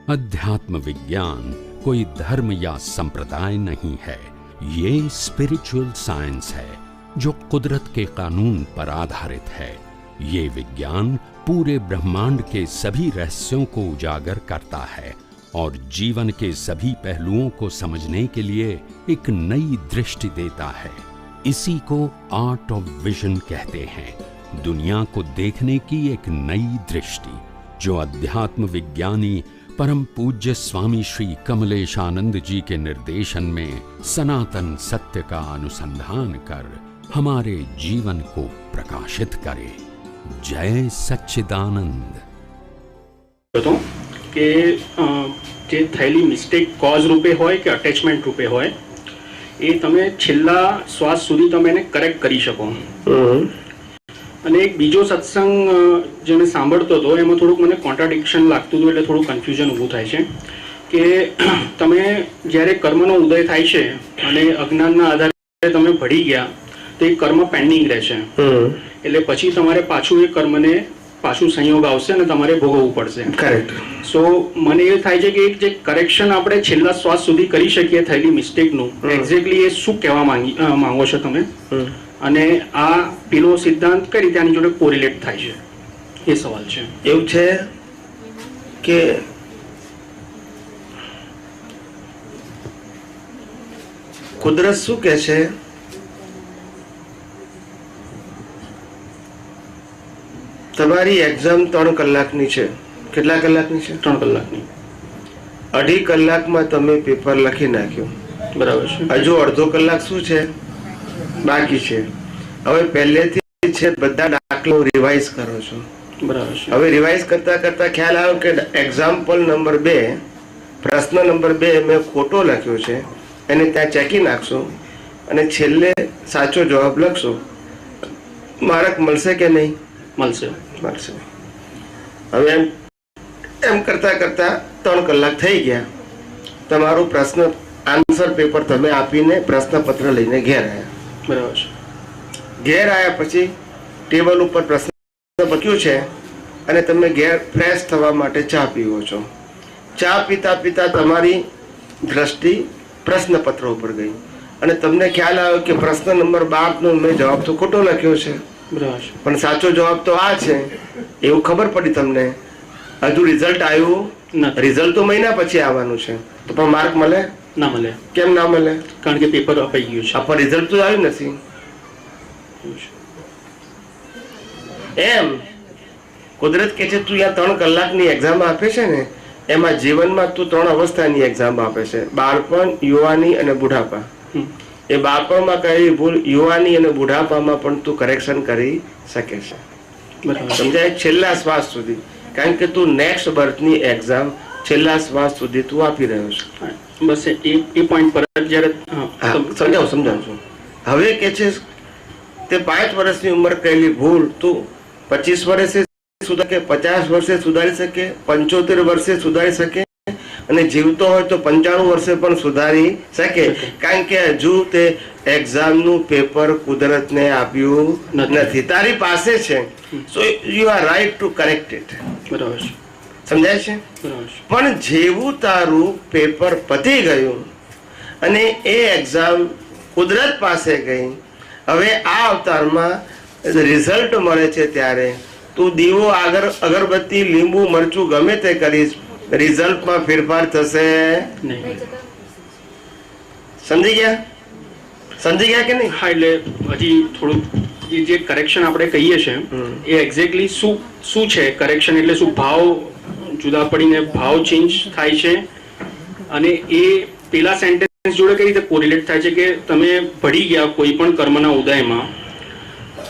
अध्यात्म विज्ञान कोई धर्म या संप्रदाय नहीं है, ये स्पिरिचुअल साइंस है जो कुदरत के कानून पर आधारित है। ये विज्ञान पूरे ब्रह्मांड के सभी रहस्यों को उजागर करता है और जीवन के सभी पहलुओं को समझने के लिए एक नई दृष्टि देता है। इसी को आर्ट ऑफ विजन कहते हैं, दुनिया को देखने की एक नई दृष्टि, जो अध्यात्म विज्ञानी परम पूज्य स्वामी श्री कमलेशानंद जी के निर्देशन में सनातन सत्य का अनुसंधान कर हमारे जीवन को प्रकाशित करे। जय सच्चिदानंद। तो કે જે થયેલી મિસ્ટેક કોઝ રૂપે હોય કે અટેચમેન્ટ રૂપે હોય એ તમે છેલ્લા શ્વાસ સુધી તમે એને કરેક્ટ કરી શકો। અને એક બીજો સત્સંગ જે મેં સાંભળતો હતો એમાં થોડુંક મને કોન્ટ્રાડિક્શન લાગતું હતું, એટલે થોડું કન્ફ્યુઝન ઊભું થાય છે કે તમે જ્યારે કર્મનો ઉદય થાય છે અને અજ્ઞાનના આધારે તમે ભળી ગયા તો એ કર્મ પેન્ડિંગ રહેશે, એટલે પછી તમારે પાછું એ કર્મને પાછું સંયોગ આવશે અને તમારે ભોગવવું પડશે। કરેક્ટ। સો મને એ થાય છે કે એક જે કરેક્શન આપણે છેલ્લા શ્વાસ સુધી કરી શકીએ થયેલી મિસ્ટેકનું, એક્ઝેક્ટલી એ શું કહેવા માંગો છો તમે, અને આ પેલો સિદ્ધાંત કઈ રીતે આની જોડે કોરિલેટ થાય છે, એ સવાલ છે। એવું છે કે કુદરત શું કહે છે, તમારી એક્ઝામ 3 કલાકની છે। કેટલા કલાકની છે? 3 કલાકની। 2.5 કલાકમાં તમે પેપર લખી નાખ્યું, બરાબર છે। હજુ અડધો કલાક શું છે બાકી છે। હવે પહેલેથી છે બધા દાખલો રિવાઇઝ કરો છો, બરાબર છે। હવે રિવાઇઝ કરતા કરતા ખ્યાલ આવ્યો કે એક્ઝામ્પલ નંબર 2 પ્રશ્ન નંબર 2 મેં ખોટો લખ્યો છે, એને ત્યાં ચેકી નાખશો અને છેલ્લે સાચો જવાબ લખશો, માર્ક મળશે કે નહીં? મળશે, મળશે। હવે એમ કરતા કરતા 3 કલાક થઈ ગયા, તમારું પ્રશ્ન આન્સર પેપર તમે આપીને પ્રશ્નપત્ર લઈને ઘેર આવ્યા, બરાબર છે। ઘેર આવ્યા પછી ટેબલ ઉપર પ્રશ્ન મૂક્યું છે અને તમે ઘેર ફ્રેશ થવા માટે ચા પીવો છો। ચા પીતા પીતા તમારી દ્રષ્ટિ પ્રશ્નપત્ર ઉપર ગઈ અને તમને ખ્યાલ આવ્યો કે પ્રશ્ન નંબર 12 નો મેં જવાબ તો ખોટો લખ્યો છે, બરાબર છે, પણ સાચો જવાબ તો આ છે, એવું ખબર પડી તમને। હજુ રિઝલ્ટ આવ્યું નથી, રિઝલ્ટ તો મહિના પછી આવવાનું છે, તો પણ માર્ક મળે? ના મળે। કેમ ના મળે? કારણ કે પેપર અપાઈ ગયું છે, પણ રિઝલ્ટ તો આવ્યું નથી। એમ કુદરત કે છે તું ત્યાં 3 કલાકની એક્ઝામ આપે છે ને, એમાં જીવનમાં તું 3 અવસ્થાની એક્ઝામ આપે છે, બાળપણ, યુવાની અને બુઢાપા। એ બાળપણમાં કઈ ભૂલ યુવાની અને બુઢાપામાં પણ તું કરેક્શન કરી શકે છે, સમજાય? છેલ્લા શ્વાસ સુધી, કારણ કે તું નેક્સ્ટ બર્થની એક્ઝામ છેલ્લા શ્વાસ સુધી તું આપી રહ્યો છે। બસ એ પોઈન્ટ પર જ્યારે સમજાવું છું। હવે કે છે તે 5 વર્ષની ઉંમર કરેલી ભૂલ તું 25 વર્ષે સુધારે, 50 વર્ષે સુધારી શકે, 75 વર્ષે સુધારી શકે, અને જીવતો હોય તો 95 વર્ષે પણ સુધારી શકે, કારણ કે હજુ તે એક્ઝામનું પેપર કુદરતને આપ્યું નથી, તારી પાસે છે। So you are right to correct it, બરાબર છે, સમજાય છે? પણ જેવું તારું પેપર પતી ગયું અને એ એક્ઝામ કુદરત પાસે ગઈ, હવે આ અવતારમાં રિઝલ્ટ મળે છે ત્યારે તું દીવો, અગરબત્તી, લીંબુ, મરચું ગમે તે કરીશ, રિઝલ્ટમાં ફેરફાર થશે નહીં। સમજી ગયા? સમજી ગયા કે નહીં? હા, એટલે હજી થોડુંક જે કરેક્શન આપણે કહીએ છીએ એ એક્ઝેક્ટલી શું છે કરેક્શન, એટલે શું ભાવ જુદા પડીને ભાવ ચેન્જ થાય છે, અને એ પેલા સેન્ટેન્સ જોડે કઈ રીતે કોરિલેટ થાય છે કે તમે ભળી ગયા કોઈ પણ કર્મના ઉદયમાં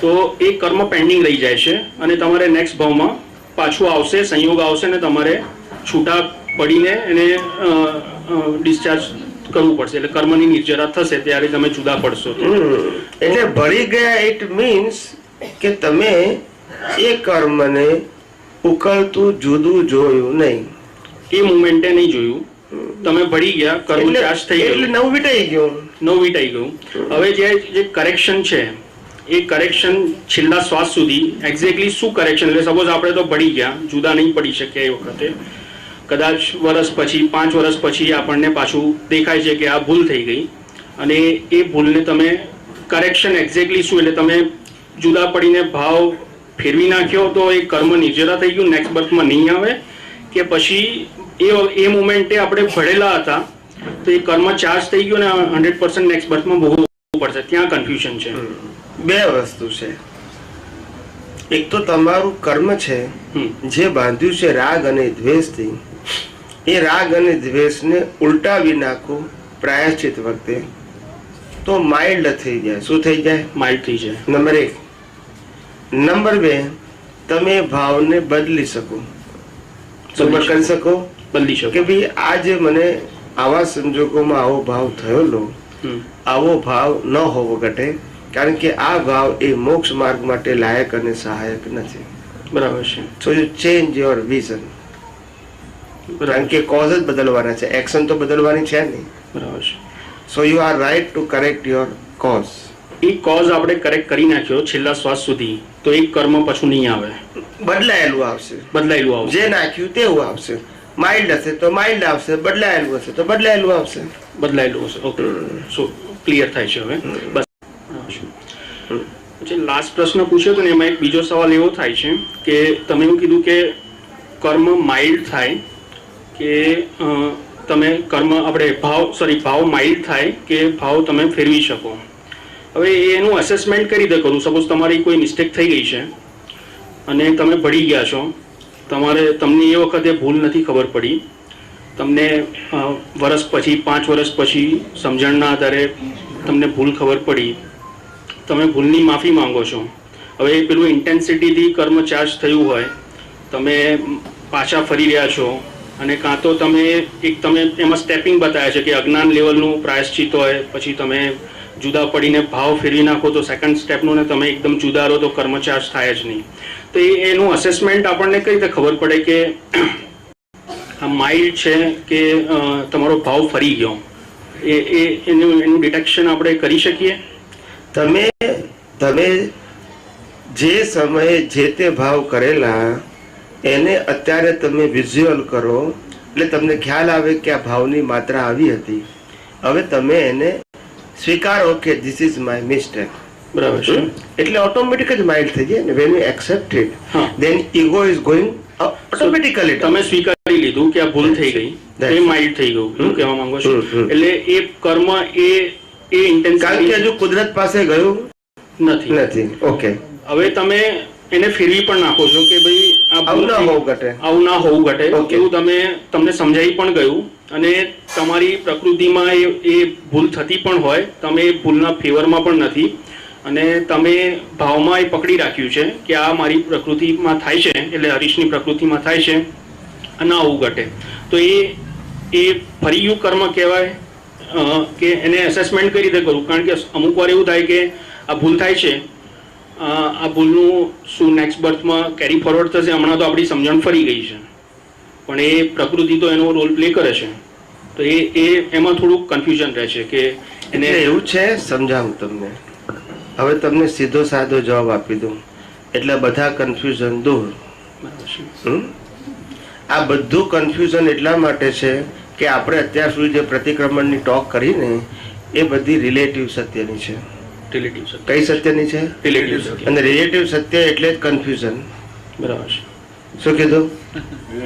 તો એ કર્મ પેન્ડિંગ રહી જાય છે અને તમારે નેક્સ્ટ ભાવમાં પાછું આવશે, સંયોગ આવશે અને તમારે છૂટા પડીને એને ડિસ્ચાર્જ કરવું પડશે, એટલે કર્મની નિર્જરા થશે ત્યારે તમે જુદા પડશો। એટલે ભળી ગયા ઇટ મીન્સ કે તમે એ કર્મને ઉકળતું જુદું જોયું નહીં, એ મુમેન્ટે નહીં જોયું, તમે ભળી ગયા, કર્મ ચાર્જ થઈ ગયું, એટલે નવું વીટાઈ ગયું। હવે જે કરેક્શન છે એ કરેક્શન છેલ્લા શ્વાસ સુધી એક્ઝેક્ટલી શું કરેક્શન, એટલે સપોઝ આપણે તો ભળી ગયા, જુદા નહીં પડી શક્યા એ વખતે, કદાચ વર્ષ પછી 5 વર્ષ પછી આપણને પાછું દેખાય છે કે આ ભૂલ થઈ ગઈ, અને એ ભૂલને તમે કરેક્શન એક્ઝેક્ટલી શું, એટલે તમે જુદા પડીને ભાવ ફેરવી નાખ્યો તો એ કર્મ નિર્જરા થઈ ગયું, નેક્સ્ટ બર્થમાં નહીં આવે, કે પછી એ મોમેન્ટે આપણે ભળેલા હતા તો એ કર્મ ચાર્જ થઈ ગયું ને 100% નેક્સ્ટ બર્થમાં ભોગવવું પડશે? ત્યાં કન્ફ્યુઝન છે. બે વસ્તુ છે. એક તો તમારું કર્મ છે જે બાંધ્યું છે રાગ અને દ્વેષથી, એ રાગ અને દ્વેષને ઉલટાવી નાખો પ્રાયશ્ચિત વખતે તો માઇલ્ડ થઈ જાય. શું થઈ જાય? માઇલ્ડ થઈ જાય. નંબર 1. નંબર 2, તમે ભાવને બદલી શકો. શું કરી શકો? બદલી શકો કે ભાઈ આજે મને આવા સંજોગોમાં આવો ભાવ થયેલો, આવો ભાવ ન હોવો ઘટે, કારણ કે આ ભાવ એ મોક્ષ માર્ગ માટે લાયક અને સહાયક નથી. બરાબર છે. So you change your vision. કારણ કે કોઝ જ બદલવાના છે, એક્શન તો બદલવાની છે નહીં. બરાબર છે. So you are right to correct your cause. એ કોઝ આપણે કરેક્ટ કરી નાખ્યો છેલ્લા શ્વાસ સુધી તો એ કર્મ પાછું નહીં આવે, બદલાયેલું આવશે. બદલાયેલું આવશે. જે નાખ્યું તેવું આવશે. માઇલ્ડ હશે તો માઇલ્ડ આવશે, બદલાયેલું હશે તો બદલાયેલું આવશે. બદલાયેલું હશે. ઓકે, સો ક્લિયર થાય છે હવે. બસ. પછી લાસ્ટ પ્રશ્ન પૂછ્યો હતો ને એમાં એક બીજો સવાલ એવો થાય છે કે તમે એવું કીધું કે કર્મ માઇલ્ડ થાય, કે તમે કર્મ આપણે ભાવ માઇલ્ડ થાય કે ભાવ તમે ફેરવી શકો. હવે એનું અસેસમેન્ટ કઈ રીતે કરું? સપોઝ તમારી કોઈ મિસ્ટેક થઈ ગઈ છે અને તમે ભળી ગયા છો, તમને એ વખતે ભૂલ નથી ખબર પડી, તમને વર્ષ પછી 5 વર્ષ પછી સમજણના આધારે તમને ભૂલ ખબર પડી, તમે ભૂલની માફી માંગો છો. હવે પેલું ઇન્ટેન્સિટીથી કર્મ ચાર્જ થયું હોય, તમે પાછા ફરી રહ્યા છો, અને કાં તો તમે એમાં સ્ટેપિંગ બતાવ્યા છે કે અજ્ઞાન લેવલનું પ્રાયશ્ચિત હોય, પછી તમે જુદા પડીને ભાવ ફેરવી નાખો તો સેકન્ડ સ્ટેપનું, ને તમે એકદમ જુદા રહો તો કર્મ ચાર્જ થાય જ નહીં. તો એનું અસેસમેન્ટ આપણને કઈ રીતે ખબર પડે કે આ માઇલ્ડ છે કે તમારો ભાવ ફરી ગયો? એનું ડિટેક્શન આપણે કરી શકીએ? તમે જે સમયે જે તે ભાવ કરેલા એને અત્યારે તમે વિઝ્યુઅલ કરો એટલે તમને ખ્યાલ આવે કે આ ભાવની માત્રા આવી હતી. હવે તમે એને સ્વીકારો કે ધીસ ઇઝ માય મિસ્ટેક. બરાબર છે. એટલે ઓટોમેટિક જ માઇલ્ડ થઈ જાય ને. When you accept it then ego is going automatically. તમે સ્વીકારી લીધું કે આ ભૂલ થઈ ગઈ, એ માઇલ્ડ થઈ ગયું, એવું કહેવા માંગો છો? એટલે એ કર્મ એ ઇન્ટેન્સ, કારણ કે હજુ કુદરત પાસે ગયું નથી. ઓકે, હવે તમે એને ફેરવી પણ નાખો છો કે ભાઈ આવું ના હોવું ઘટે, એવું તમને સમજાઈ પણ ગયું, અને તમારી પ્રકૃતિમાં એ ભૂલ થતી પણ હોય, તમે એ ભૂલના ફેવરમાં પણ નથી, અને તમે ભાવમાં એ પકડી રાખ્યું છે કે આ મારી પ્રકૃતિમાં થાય છે, એટલે હરીશની પ્રકૃતિમાં થાય છે, અને આવું ઘટે. તો એ ફરી ગયું કર્મ કહેવાય કે એને એસેસમેન્ટ કઈ રીતે કરું? કારણ કે અમુક વાર એવું થાય કે આ ભૂલ થાય છે, આ ભૂલનું શું નેક્સ્ટ બર્થમાં કેરી ફોરવર્ડ થશે? હમણાં તો આપણી સમજણ ફરી ગઈ છે, પણ એ પ્રકૃતિ તો એનો રોલ પ્લે કરે છે, તો એમાં થોડુંક કન્ફ્યુઝન રહે છે કે એને એવું છે. સમજાવું તમને. હવે તમને સીધો સાદો જવાબ આપી દઉં એટલે બધા કન્ફ્યુઝન દૂર. આ બધું કન્ફ્યુઝન એટલા માટે છે કે આપણે અત્યાર સુધી જે પ્રતિક્રમણની ટોક કરીને એ બધી રિલેટિવ સત્યની છે. કઈ સત્યની છે? રિલેટિવ સત્ય. અને રિલેટિવ સત્ય એટલે જ કન્ફ્યુઝન. બરાબર છે. શું કીધું?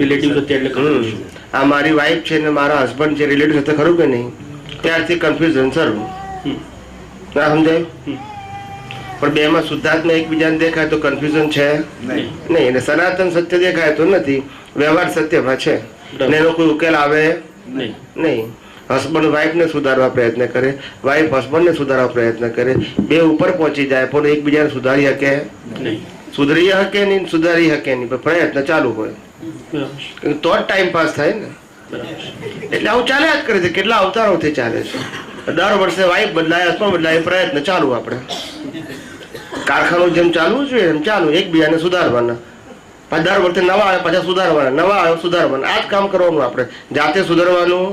રિલેટિવ સત્ય એટલે કન્ફ્યુઝન. આ મારી વાઈફ છે ને મારા હસબન્ડ છે, રિલેટિવ સત્ય ખરું કે નહીં? ત્યારથી કન્ફ્યુઝન શરૂ. ના સમજાય? પણ બે માં શુદ્ધાત્મા એકબીજાને દેખાય તો કન્ફ્યુઝન છે નહીં, અને સનાતન સત્ય દેખાય તો નથી, વ્યવહાર સત્યમાં છે, અને એનો કોઈ ઉકેલ આવે નહીં. હસબન્ડ વાઈફને સુધારવા પ્રયત્ન કરે, વાઈફ હસબન્ડને સુધારવા પ્રયત્ન કરે, બે ઉપર પહોંચી જાય પણ એકબીજાને સુધારી શકે નહીં. સુધરી શકે નહીં, સુધારી શકે નહીં, પણ પ્રયત્ન ચાલુ હોય તો જ ટાઈમ પાસ થાય ને. એટલે આવું ચાલ્યા જ કરે છે. કેટલા અવતારોથી ચાલે છે. દર વર્ષે વાઈફ બદલાય, હસબન્ડ બદલાય, પ્રયત્ન ચાલુ. આપણે કારખાનું જેમ ચાલવું જોઈએ એમ ચાલુ, એકબીજાને સુધારવાના. દર વર્ષે નવા આવે પાછા સુધારવાના, નવા આવે સુધારવાના. આ જ કામ કરવાનું. આપણે જાતે સુધારવાનું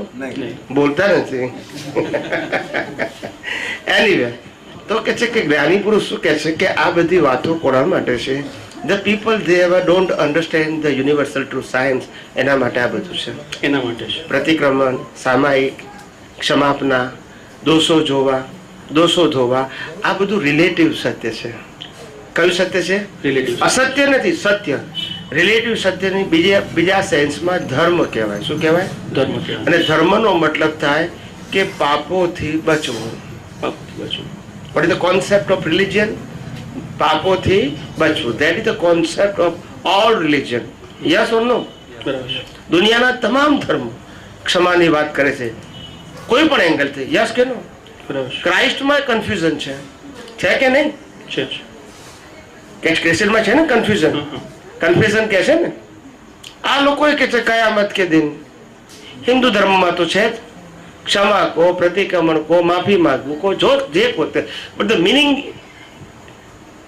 બોલતા નથી. એનીવે તો કે છે કે જ્ઞાની પુરુષ શું કે છે કે આ બધી વાતો કોના માટે છે? The people they don't understand the universal true science. એના માટે આ બધું છે. એના માટે છે. પ્રતિક્રમણ, સામાયિક, ક્ષમાપના, દોષો ધોવા, આ બધું રિલેટિવ સત્ય છે. કયું સત્ય છે? રિલેટિવ. અસત્ય નથી, સત્ય. રિલેટિવ સત્યની બીજા સેન્સમાં ધર્મ કહેવાય. શું કહેવાય? ધર્મ કહેવાય. અને ધર્મનો મતલબ થાય કે પાપોથી બચવું. પાપથી બચવું. What is the concept of religion? પાપોથી બચવું. That is the concept of all religion. Yes or no? બરાબર. દુનિયાના તમામ ધર્મો ક્ષમાની વાત કરે છે, કોઈ પણ એંગલથી. યસ કે નો? બરાબર. ક્રાઇસ્ટમાં કન્ફ્યુઝન છે કે નહીં? છે. કે ક્રિશ્ચનમાં છે ને કન્ફ્યુઝન? કન્ફ્યુઝન કે છે ને. આ લોકો કે છે કયામત કે દિન. હિન્દુ ધર્મમાં તો છે જ. ક્ષમા કહો, પ્રતિક્રમણ કહો, માફી માંગવું કહો, જે પોતે, but the meaning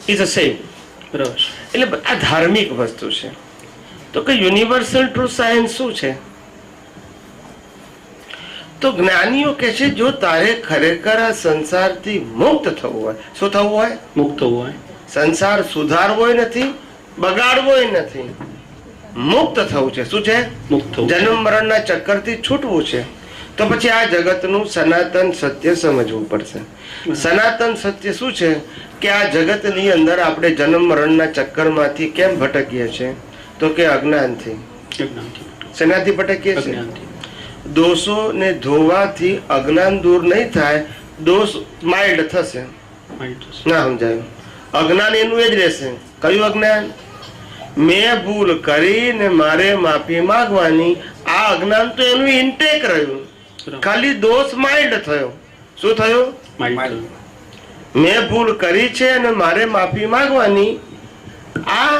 is a same. બરાબર. એટલે આ ધાર્મિક વસ્તુ છે. તો કે યુનિવર્સલ ટ્રુ સાયન્સ શું છે? તો જ્ઞાનીઓ કે છે જો તારે ખરેખર આ સંસારથી મુક્ત થવું હોય, શું થવું હોય? મુક્ત થવું હોય. સંસાર સુધારવો નથી, બગાડવો નથી, મુક્ત થવું છે. શું છે? મુક્ત થવું. જન્મ મરણના ચક્કરથી છૂટવું છે. તો પછી આ જગતનું સનાતન સત્ય સમજવું પડશે. સનાતન સત્ય શું છે? કે આ જગતની અંદર આપણે જન્મ મરણના ચક્કરમાંથી કેમ ભટકીએ છીએ? તો કે અજ્ઞાનથી. શેનાથી ભટકીએ છીએ? દોષો ને ધોવાથી અજ્ઞાન દૂર નહીં થાય, દોષ માઇલ્ડ થશે. ના સમજાયું? અજ્ઞાન એનું એ જ રહેશે. કયું અજ્ઞાન? મેં ભૂલ કરીને મારે માફી માંગવાની. આ અજ્ઞાન તો એનું ઇન્ટેક રહ્યું, ખાલી દોષ માઇલ્ડ થયો. શું થયું? મેં ભૂલ કરી છે અને મારે માફી માંગવાની. આ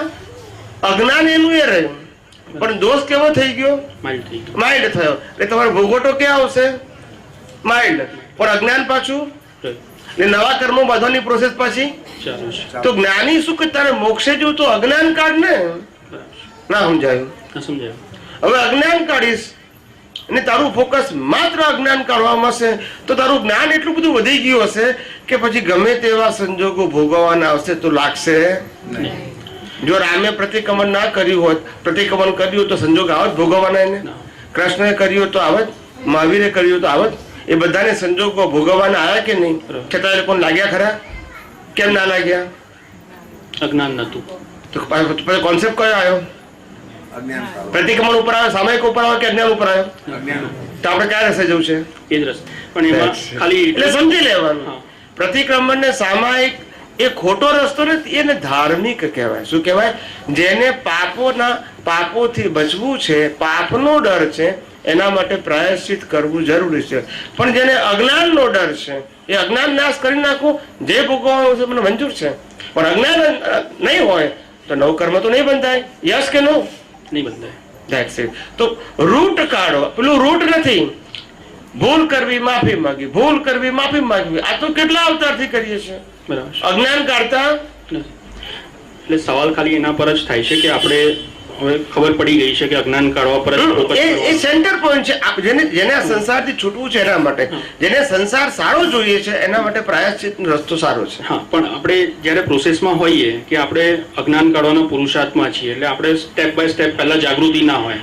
અજ્ઞાન એનું એ રહ્યું, પણ દોષ કેવો થઈ ગયો? માઇલ્ડ થયો. એટલે તમારો ભોગવટો ક્યાં આવશે? માઇલ્ડ. પણ અજ્ઞાન પાછું નવા કર્મો બાંધવાની પ્રોસેસ પાછી. તો જ્ઞાની શું કે તારે મોક્ષે જવું તો અજ્ઞાન કાઢ ને. ના સમજાયું? હવે અજ્ઞાન કાઢીશ અને તારું ફોકસ માત્ર અજ્ઞાન કાઢવામાં હશે તો તારું જ્ઞાન એટલું બધું વધી ગયું હશે કે પછી ગમે તેવા સંજોગો ભોગવવાના આવશે તો લાગશે નહીં. જો રામે પ્રતિક્રમણ ના કર્યું હોત, પ્રતિક્રમણ કર્યું તો સંજોગ આવત ભોગવવાના એને? કૃષ્ણએ કર્યું તો આવત, મહાવીરે કર્યું તો આવત. એ બધાને સંજોગો ભોગવવાના આવ્યા કે નહીં? છતાં એ લોકોને લાગ્યા ખરા? કેમ ના લાગ્યા? અજ્ઞાન નતું. તો કોન્સેપ્ટ કયો આવ્યો? પ્રતિક્રમણ ઉપર આવ્યો, સામાયિક ઉપર આવ્યો કે અજ્ઞાન ઉપર આવ્યો? તો આપણે કયા રસ્તે જવું છે? એ જ રસ્તે. પણ એમાં ખાલી એટલે સમજી લેવાનું, પ્રતિક્રમણ ને સામાયિક એ ખોટો રસ્તો નથી, એને ધાર્મિક કહેવાય. શું કહેવાય? જેને પાપોથી બચવું છે, પાપનો ડર છે, એના માટે પ્રાયશ્ચિત કરવું જરૂરી છે. પણ જેને અજ્ઞાનનો ડર છે, એ અજ્ઞાન નાશ કરી નાખો. જે ભોગવવાનું છે મને મંજૂર છે, પણ અજ્ઞાન નહીં હોય તો નવ કર્મ તો નહીં બંધાય. યસ કે નો? નહીં બંધાય. That's it. તો રૂટ કાઢો. પેલું રૂટ નથી. ભૂલ કરવી, માફી માંગવી, ભૂલ કરવી, માફી માંગવી. આ તો કેટલા અવતારથી કરીએ છીએ. બરાબર. અજ્ઞાન કાઢતા નથી. એટલે સવાલ ખાલી એના પર જ થાય છે કે આપણે હવે ખબર પડી ગઈ છે કે અજ્ઞાન કાઢવા પર એ સેન્ટર પોઈન્ટ છે. જેને આ સંસારથી છૂટવું છે એના માટે, જેને સંસાર સારો જોઈએ છે એના માટે પ્રાયશ્ચિત રસ્તો સારો છે. હા, પણ આપણે જ્યારે પ્રોસેસમાં હોઈએ કે આપણે અજ્ઞાન કાઢવાના પુરુષાર્થમાં છીએ, એટલે આપણે સ્ટેપ બાય સ્ટેપ પહેલા જાગૃતિ ના હોય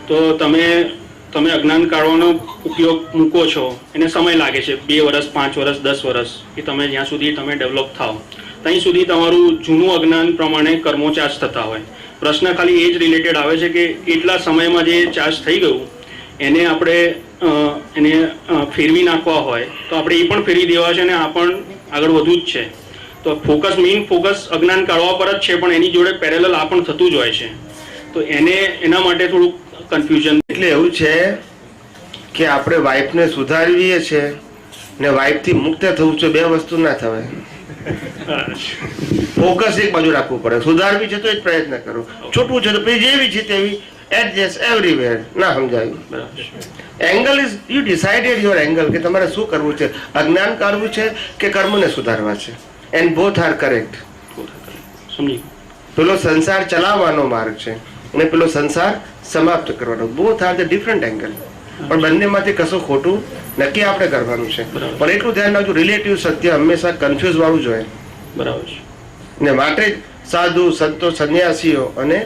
તો તમે અજ્ઞાન કાઢવાનો ઉપયોગ મૂકો છો, એને સમય લાગે છે. 2 વર્ષ, 5 વર્ષ, 10 વર્ષ, કે તમે જ્યાં સુધી તમે ડેવલપ થાઓ ત્યાં સુધી તમારું જૂનું અજ્ઞાન પ્રમાણે કર્મો ચાર્જ થતા હોય. પ્રશ્ન ખાલી એ જ રિલેટેડ આવે છે કે એટલા સમયમાં જે ચાર્જ થઈ ગયું એને આપણે ફેરવી નાખવા હોય તો આપણે એ પણ ફેરવી દેવા છે અને આ પણ આગળ વધુ જ છે. તો મેઇન ફોકસ અજ્ઞાન કાઢવા પર જ છે, પણ એની જોડે પેરેલલ આ પણ થતું જ હોય છે. તો એના માટે થોડુંક કન્ફ્યુઝન. એટલે એવું છે કે આપણે વાઈફને સુધારવીએ છીએ ને વાઈફથી મુક્ત થવું છે, બે વસ્તુ ના થવાય. ફોકસ એક બાજુ રાખવું પડે. સુધારવી છે તો એક પ્રયત્ન કરો, છોટવું છે તો પછી જેવી છે તેવી એડજસ્ટ એવરીવેર. ના સમજાયું? Angle is you decided your angle કે તમારે શું કરવું છે, અજ્ઞાન કાઢવું છે કે કર્મને સુધારવા છે. And both are correct. સમજી? પેલો સંસાર ચલાવવાનો માર્ગ છે અને પેલો સંસાર સમાપ્ત કરવાનો. Both are the different angle. પણ બંનેમાંથી કશું ખોટું નક્કી આપણે કરવાનું છે. પણ એટલું ધ્યાન રાખજો, રિલેટિવ સત્ય હંમેશા કન્ફ્યુઝ વાળું જ હોય. બરાબર છે. ને માટે સાધુ સંતો સંન્યાસીઓ અને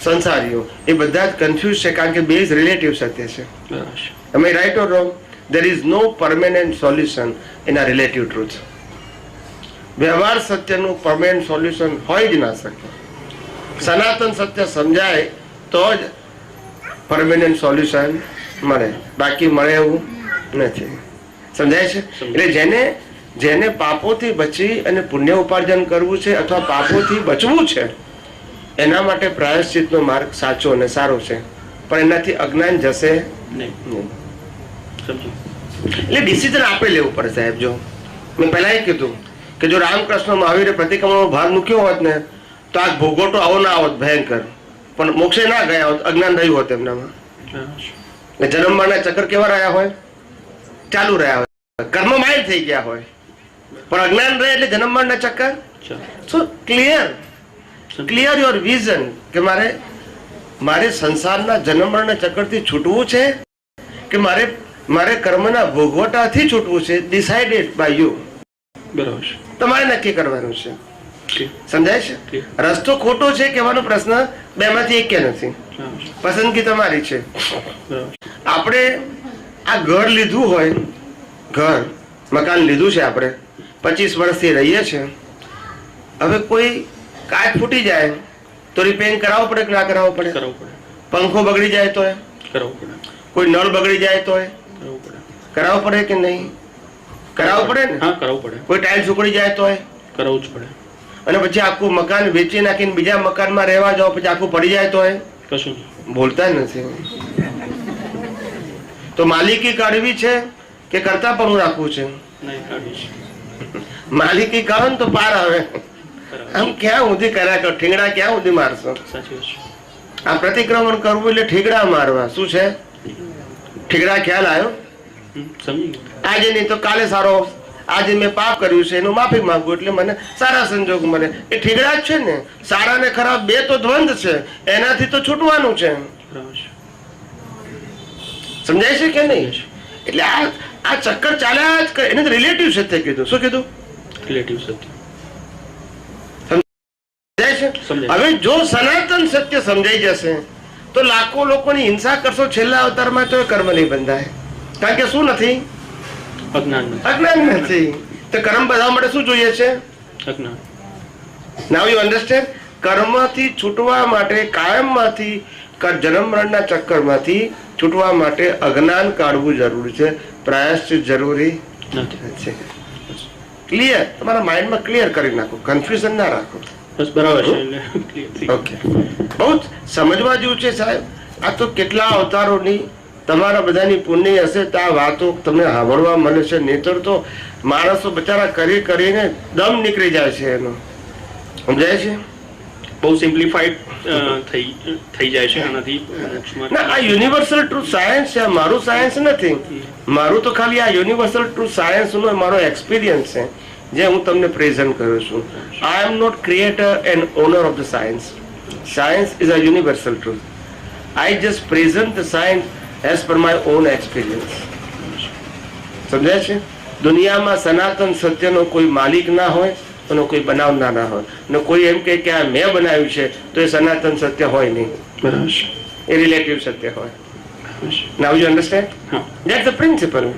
સંસારીઓ એ બધા જ કન્ફ્યુઝ છે, કારણ કે બે જ રિલેટિવ સત્ય છે. બરાબર છે. Am I right or wrong? There is no permanent solution in a relative truth. વ્યવહાર સત્યનું પરમેનન્ટ સોલ્યુશન હોય જ ના શકે. સનાતન સત્ય સમજાય તો જ પરમેનન્ટ સોલ્યુશન મળે, બાકી મળે એવું નથી. સમજાય છે? એટલે જેને પાપોથી બચી અને પુણ્ય ઉપાર્જન કરવું છે અથવા પાપોથી બચવું છે, એના માટે પ્રાયશ્ચિતનો માર્ગ સાચો અને સારો છે, પણ એનાથી અજ્ઞાન જશે નહીં. એટલે ડિસિઝન આપે લેવું પડે સાહેબ. જો મેં પહેલા એ કીધું કે જો રામકૃષ્ણ મહાવીરે પ્રતિક્રમણનો ભાર મૂક્યો હોત ને તો આ ભોગવટો આવો ના આવત ભયંકર, પણ મોક્ષે ના ગયા હોત, અજ્ઞાન રહ્યું હોત એમનામાં. જન્મ મરણના ચક્કર કેવા રહ્યા હોય? ચાલુ રહ્યા હોય, કર્મમય થઈ ગયા હોય, પણ અજ્ઞાન રહે એટલે જન્મ મરણના ચક્કર. સો ક્લિયર યોર વિઝન કે મારે સંસારના જન્મ મરણના ચક્કરથી છૂટવું છે કે મારે કર્મના ભોગવટાથી છૂટવું છે. Decided by you. બરાબર છે. તમારે નક્કી કરવાનું છે. સમજાય છે? રસ્તો ખોટો છે કહેવાનો પ્રશ્ન બેમાંથી એક કે નથી, પસંદગી તમારી છે. આપણે આ ઘર લીધું હોય, ઘર મકાન લીધું છે, આપણે 25 વર્ષથી રહીએ છીએ. હવે કોઈ કાચ ફૂટી જાય તો રિપેરિંગ કરાવવું પડે કે ના કરાવવું પડે? કરાવવું પડે. પંખો બગડી જાય તો કરાવવું પડે. કોઈ નળ બગડી જાય તો કરાવવું પડે. કરાવવું પડે કે નહીં? કરાવવું પડે ને? હા, કરાવવું પડે. કોઈ ટાઇલ્સ ઉકળી જાય તો કરાવવું જ પડે. અને પછી આખું મકાન વેચી નાખીને બીજા મકાનમાં રહેવા જાઓ, પછી આખું પડી જાય તો કશું બોલતા નથી. તો માલિકી કાઢવી છે કે કરતા પણ રાખવું છે? માલિકી કાઢો ને તો પાર આવે. આમ ક્યાં સુધી કર્યા કરો? ઠીંગડા ક્યાં સુધી મારશો? આ પ્રતિક્રમણ કરવું એટલે ઠીંગડા મારવા. શું છે ઠીંગડા? ખ્યાલ આવ્યો? આજે નહીં તો કાલે સારો, આજે મેં પાપ કર્યું છે એનું માફી માંગુ એટલે મને સારા સંજોગ મળે. એ ઠીકડા જ છે ને. સારા ને ખરાબ બે તો દ્વંદ છે, એનાથી તો છૂટવાનું છે. સમજાય છે કે નહીં? એટલે આ ચક્કર ચાલ્યા જ કરે. એને રિલેટિવ સત્ય કીધું. શું કીધું? રિલેટિવ સત્ય. સમજાય છે? હવે જો સનાતન સત્ય સમજાઈ જશે તો લાખો લોકોની હિંસા કરશો છેલ્લા અવતારમાં તો કર્મ નહીં બંધાય. કારણ કે શું નથી? અજ્ઞાન નથી. તો કર્મ બધા માટે શું જોઈએ છે? અજ્ઞાન. નાઉ યુ અન્ડરસ્ટેન્ડ? કર્મથી છૂટવા માટે, કાયમમાંથી જન્મ મરણના ચક્કરમાંથી છૂટવા માટે અજ્ઞાન કાઢવું જરૂરી છે, પ્રાયશ્ચિત જરૂરી નથી. ક્લિયર? તમારા માઇન્ડમાં ક્લિયર કરી નાખો, કન્ફ્યુઝન ના રાખો. બસ બરાબર છે. ઓકે, બહુ જ સમજવા જેવું છે સાહેબ. આ તો કેટલા અવતારોની તમારા બધાની પુણ્ય હશે તો આ વાતો તમને સાંભળવા મળે છે. નહીતર તો માણસો બચારા કરીને દમ નીકળી જાય છે એનો. સમજાય છે? બહુ સિમ્પ્લિફાઈડ થઈ જાય છે આનાથી. ના, આ યુનિવર્સલ ટ્રુથ સાયન્સ છે. મારું સાયન્સ નથી. મારું તો ખાલી આ યુનિવર્સલ ટ્રુથ સાયન્સ નો મારો એક્સપિરિયન્સ છે જે હું તમને પ્રેઝન્ટ કરું છું. I am not creator and owner of the science. Science is a universal truth. I just present the science as per my own experience. સમજાય છે? દુનિયામાં સનાતન સત્યનો કોઈ માલિક ના હોય અને કોઈ બનાવનાર ના હોય, અને કોઈ એમ કે આ મેં બનાવ્યું છે તો એ સનાતન સત્ય હોય નહીં. બરાબર. એ રિલેટિવ સત્ય હોય. Now you understand? That's the principle.